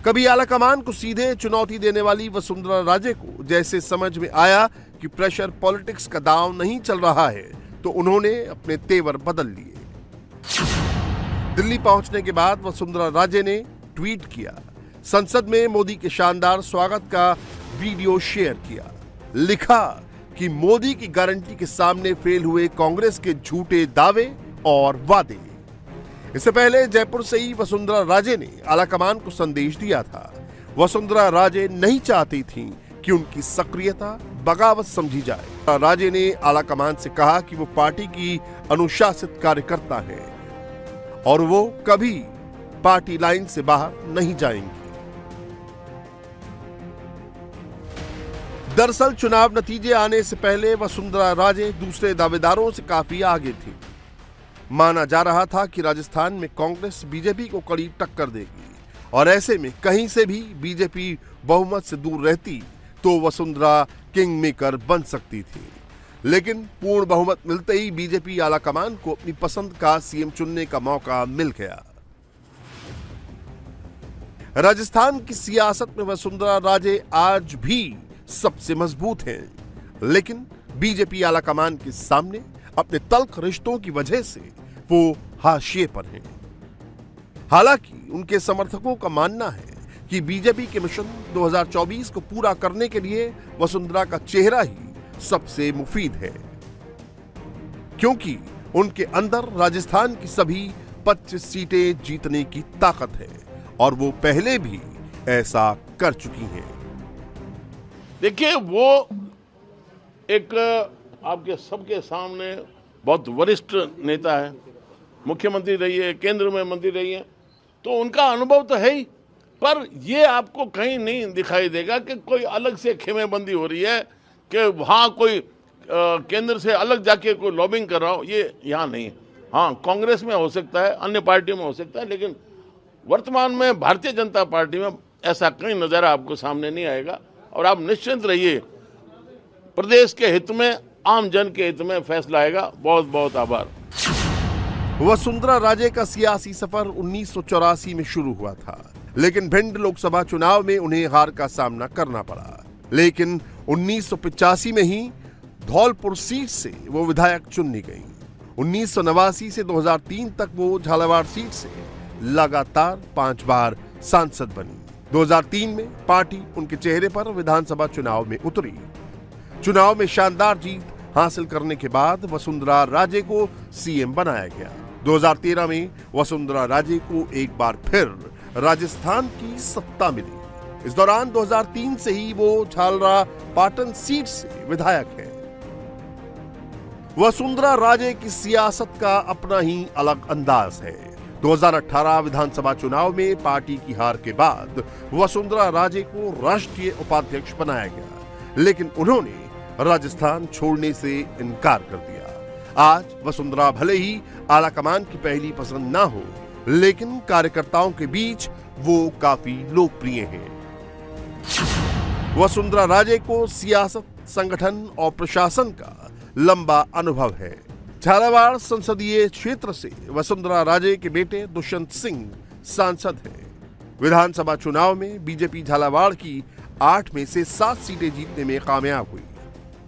कभी आलाकमान को सीधे चुनौती देने वाली वसुंधरा राजे को जैसे समझ में आया कि प्रेशर पॉलिटिक्स का दांव नहीं चल रहा है तो उन्होंने अपने तेवर बदल लिए। दिल्ली पहुंचने के बाद वसुंधरा राजे ने ट्वीट किया, संसद में मोदी के शानदार स्वागत का वीडियो शेयर किया, लिखा कि मोदी की गारंटी के सामने फेल हुए कांग्रेस के झूठे दावे और वादे। इससे पहले जयपुर से ही वसुंधरा राजे ने आलाकमान को संदेश दिया था। वसुंधरा राजे नहीं चाहती थीं कि उनकी सक्रियता बगावत समझी जाए। राजे ने आलाकमान से कहा कि वो पार्टी की अनुशासित कार्यकर्ता हैं और वो कभी पार्टी लाइन से बाहर नहीं जाएंगी। दरअसल चुनाव नतीजे आने से पहले वसुंधरा राजे दूसरे दावेदारों से काफी आगे थी। माना जा रहा था कि राजस्थान में कांग्रेस बीजेपी को कड़ी टक्कर देगी और ऐसे में कहीं से भी बीजेपी बहुमत से दूर रहती तो वसुंधरा किंग मेकर बन सकती थी। लेकिन पूर्ण बहुमत मिलते ही बीजेपी आलाकमान को अपनी पसंद का सीएम चुनने का मौका मिल गया। राजस्थान की सियासत में वसुंधरा राजे आज भी सबसे मजबूत हैं, लेकिन बीजेपी आलाकमान के सामने अपने तल्ख रिश्तों की वजह से वो हाशिए पर हैं। हालांकि उनके समर्थकों का मानना है कि बीजेपी के मिशन 2024 को पूरा करने के लिए वसुंधरा का चेहरा ही सबसे मुफीद है, क्योंकि उनके अंदर राजस्थान की सभी 25 सीटें जीतने की ताकत है और वो पहले भी ऐसा कर चुकी हैं। देखिए, वो एक आपके सबके सामने बहुत वरिष्ठ नेता है, मुख्यमंत्री रही है, केंद्र में मंत्री रही है, तो उनका अनुभव तो है ही, पर ये आपको कहीं नहीं दिखाई देगा कि कोई अलग से खेमेबंदी हो रही है कि वहाँ कोई केंद्र से अलग जाके कोई लॉबिंग कर रहा हो, ये यहाँ नहीं है। हाँ, कांग्रेस में हो सकता है, अन्य पार्टियों में हो सकता है, लेकिन वर्तमान में भारतीय जनता पार्टी में ऐसा कहीं नज़ारा आपको सामने नहीं आएगा। और आप निश्चिंत रहिए, प्रदेश के हित में, आम जन के हित में फैसला आएगा। बहुत बहुत आभार। वसुंधरा राजे का सियासी सफर 1984 में शुरू हुआ था, लेकिन भिंड लोकसभा चुनाव में उन्हें हार का सामना करना पड़ा। लेकिन 1985 में ही धौलपुर सीट से वो विधायक चुनी गई। 1989 से 2003 तक वो झालावाड़ सीट से लगातार 5 बार सांसद बनी। 2003 में पार्टी उनके चेहरे पर विधानसभा चुनाव में उतरी। चुनाव में शानदार जीत हासिल करने के बाद वसुंधरा राजे को सीएम बनाया गया। 2013 में वसुंधरा राजे को एक बार फिर राजस्थान की सत्ता मिली। इस दौरान 2003 से ही वो झालरा पाटन सीट से विधायक है। वसुंधरा राजे की सियासत का अपना ही अलग अंदाज है। 2018 विधानसभा चुनाव में पार्टी की हार के बाद वसुंधरा राजे को राष्ट्रीय उपाध्यक्ष बनाया गया, लेकिन उन्होंने राजस्थान छोड़ने से इनकार कर दिया। आज वसुंधरा भले ही आलाकमान की पहली पसंद ना हो, लेकिन कार्यकर्ताओं के बीच वो काफी लोकप्रिय हैं। वसुंधरा राजे को सियासत, संगठन और प्रशासन का लंबा अनुभव है। झालावाड़ संसदीय क्षेत्र से वसुंधरा राजे के बेटे दुष्यंत सिंह सांसद हैं। विधानसभा चुनाव में बीजेपी झालावाड़ की 8 में से 7 सीटें जीतने में कामयाब हुई,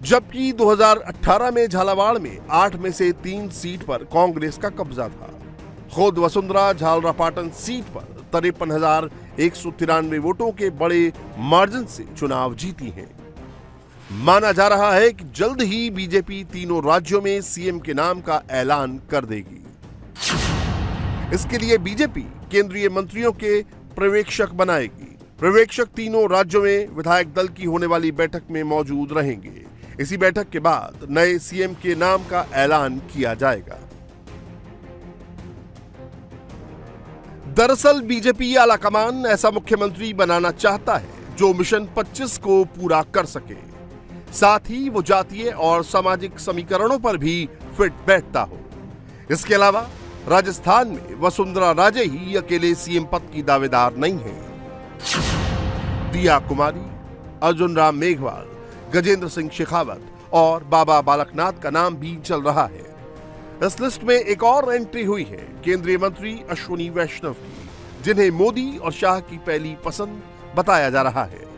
जबकि 2018 में झालावाड़ में 8 में से 3 सीट पर कांग्रेस का कब्जा था। खुद वसुंधरा झालरापाटन सीट पर 53,193 वोटों के बड़े मार्जिन से चुनाव जीती हैं। माना जा रहा है कि जल्द ही बीजेपी तीनों राज्यों में सीएम के नाम का ऐलान कर देगी। इसके लिए बीजेपी केंद्रीय मंत्रियों के पर्यवेक्षक बनाएगी। पर्यवेक्षक तीनों राज्यों में विधायक दल की होने वाली बैठक में मौजूद रहेंगे। इसी बैठक के बाद नए सीएम के नाम का ऐलान किया जाएगा। दरअसल बीजेपी आलाकमान ऐसा मुख्यमंत्री बनाना चाहता है जो मिशन 25 को पूरा कर सके, साथ ही वो जातीय और सामाजिक समीकरणों पर भी फिट बैठता हो। इसके अलावा राजस्थान में वसुंधरा राजे ही अकेले सीएम पद की दावेदार नहीं है। दिया कुमारी, अर्जुन राम मेघवाल, गजेंद्र सिंह शेखावत और बाबा बालकनाथ का नाम भी चल रहा है। इस लिस्ट में एक और एंट्री हुई है केंद्रीय मंत्री अश्विनी वैष्णव की। जिन्हें मोदी और शाह की पहली पसंद बताया जा रहा है।